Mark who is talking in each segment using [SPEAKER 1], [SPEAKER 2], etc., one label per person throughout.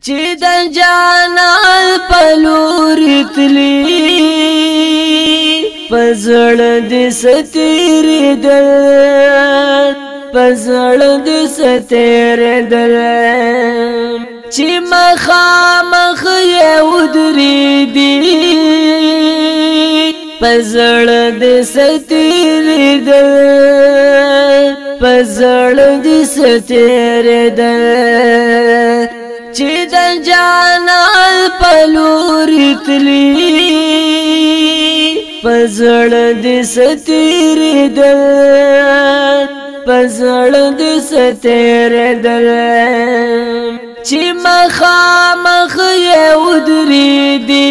[SPEAKER 1] چې د جانان په لور تلي پزړه دې ستېرېدل پزړه دې ستېرېدل چې مخامخ یې ودرېدې پزړه دې ستېرېدل پزړه دې ستېرېدل چې د جانان په لور تلي پزړه دې ستېرېدل پزړه دې ستېرېدل چې مخامخ یې ودرېدې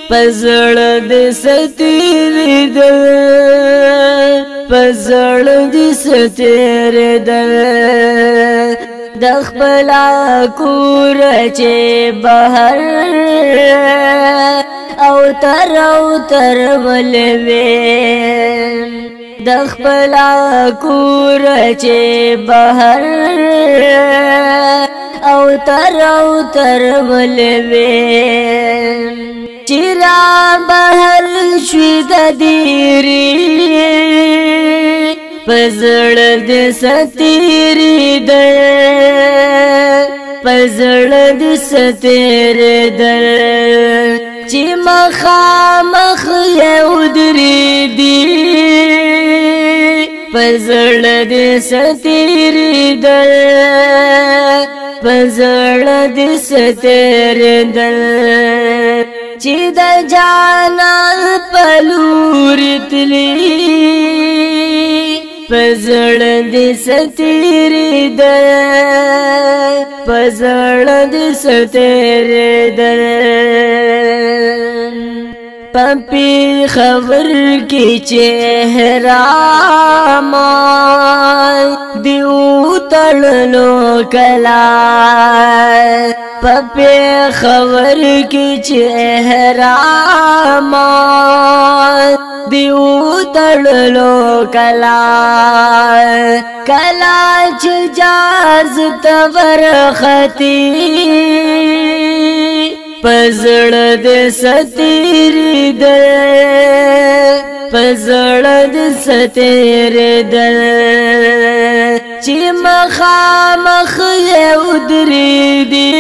[SPEAKER 1] پزړه دې ستېرېدل پزړه دې ستېرېدل د خپل کور چې بهر او تر ولوي د خپل کور چې بهر او تر ولوي چې را بهر شوي د دیري پزړه دې ستېرېدل پزړه دې ستېرېدل چې مخامخ یې ودرېدې پزړه دې ستېرېدل پزړه دې ستېرېدل چې د جانان په لور تلي پزړه دې ستېرېدل پزړه دې ستېرېدل پپی خبر کی چهرام دیو تړلو کلا پپی خبر کی چهرام دیو تړلو کلا کلا چې جاز تور ختی پزړه دې ستېرېدل پزړه دې ستېرېدل چې مخامخ یې ودرېدې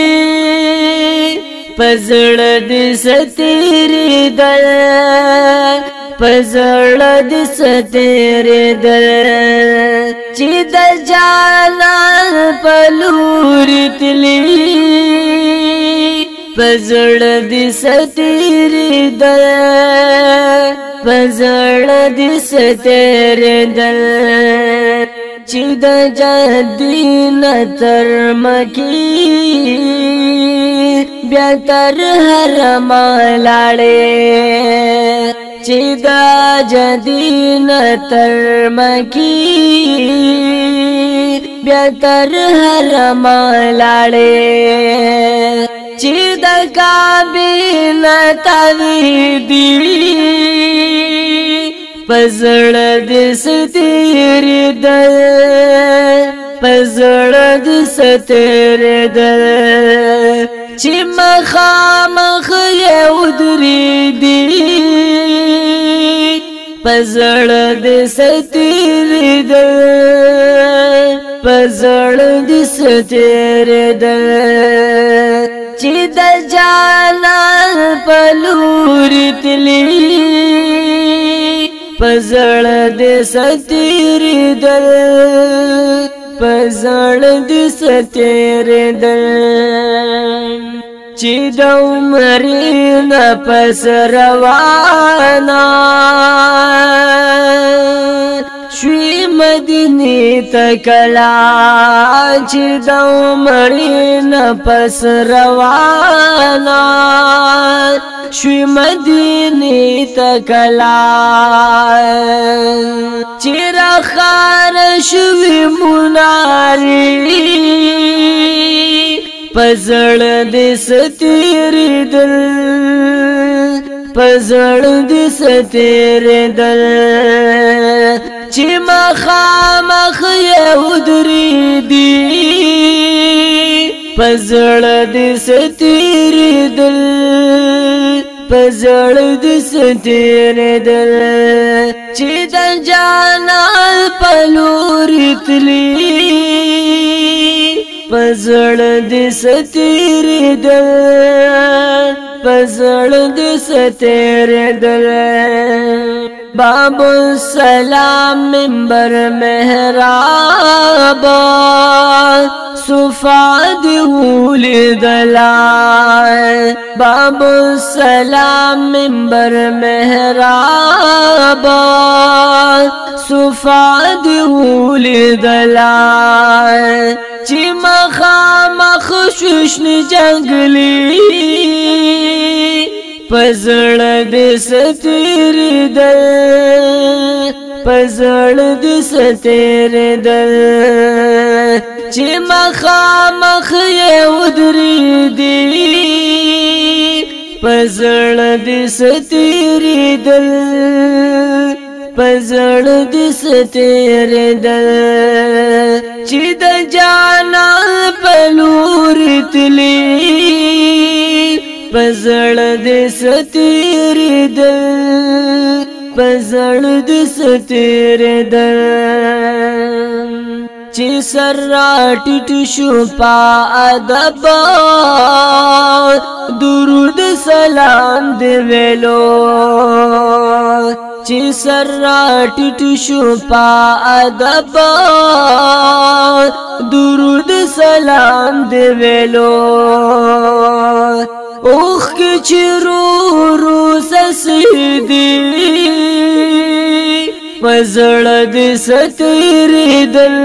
[SPEAKER 1] پزړه دې ستېرېدل پزړه دې ستېرېدل چې د جانان په لور تلي پزړه دې ستېرېدل پزړه دې ستېرېدل چې د جدین تر مکی بیا تر حرم لاړې چې د جدین تر مکی بیا تر حرم لاړې چې د کعبې نه تاوېدې پزړه دې ستېرېدل پزړه دې ستېرېدل چې مخامخ یې ودرېدې پزړه دې ستېرېدل پزړه دې ستېرېدل چې د جانان په لور تلي پزړه دې ستېرېدل پزړه دې ستېرېدل چې د عمر نه پس روانه شوي مدینې ته کله چې د عمر نه پس روانه شوي مدینې ته کله چې راښکاره شوي منارې پزړه دې ستېرېدل پزړه دې ستېرېدل چې مخامخ یې ودرېدې پزړه دې ستېرېدل پزړه دې ستېرېدل چې د جانان په لورې تلې پزړه دې ستېرېدل پزړه دې ستېرېدل باب السلام منبر محراب صفا دی ولیدلا باب السلام منبر محراب صفا دی ولیدلا چی مخامخ شوشن جنگلی پزړه دې ستېرېدل پزړه دې ستېرېدل چې مخامخ یې ودرېدې پزړه دې ستېرېدل پزړه دې ستېرېدل چې د جانان په لورې تلې پزړه دې ستېرېدل پزړه دې ستېرېدل چې سر راټیټ شو په ادب درود سلام دې ویلو چې سر راټیټ شو په ادب درود سلام دې ویلو اوخ کی چرو رو سسیدی پزړه دې ستېرېدل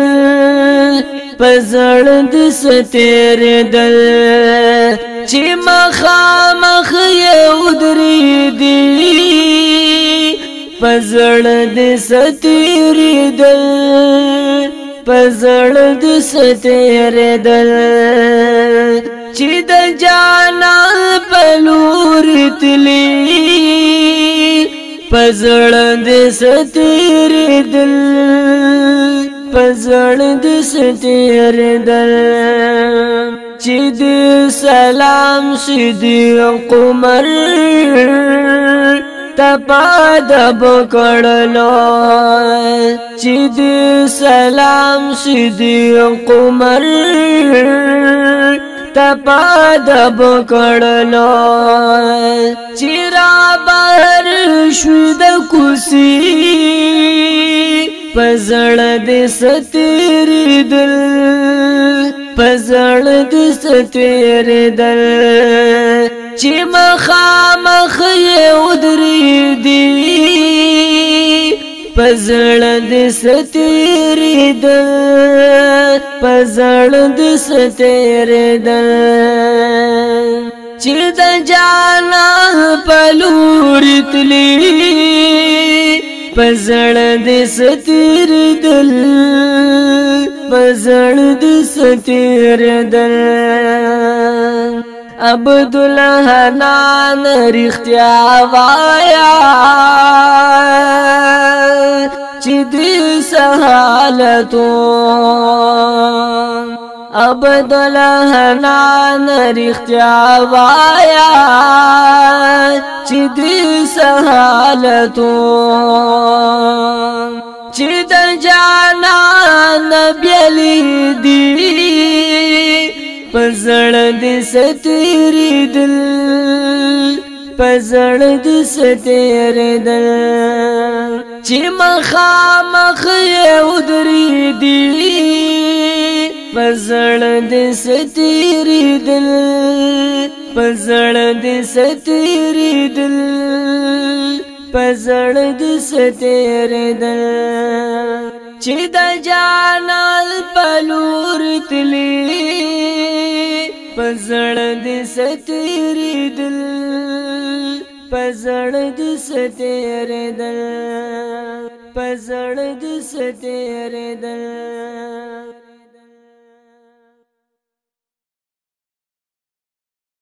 [SPEAKER 1] پزړه دې ستېرېدل چې مخامخ یې ودرېدې پزړه دې ستېرېدل پزړه دې ستېرېدل چې د جانان په لورې تلې پزړه دې ستېرېدل پزړه دې ستېرېدل چې دې سلام صدیق عمر تپادب کړلو چې دې سلام صدیق عمر تپادب کړلو چې را بهر شو د کوڅې پزړه دې ستېرېدل پزړه دې ستېرېدل چې مخامخ یې ودرېدې پزړه دې ستېرېدل پزړه دې ستېرېدل چې د جانان په لورې تلې پزړه دې ستېرېدل پزړه دې ستېرېدل عبدالحنان رښتیا وایا چې دې سهالتو عبدالحنان رښتیا وایا چې دې سهالتو چې د جانان بیلې دي پزړه دې ستېرېدل پزړه دې ستېرېدل چې مخامخ یې ودرېدې پزړه دې ستېرېدل پزړه دې ستېرېدل پزړه دې ستېرېدل چې د جانان په لورې تلې پزړه دې ستېرېدل پزړه دې ستېرېدل پزړه دې ستېرېدل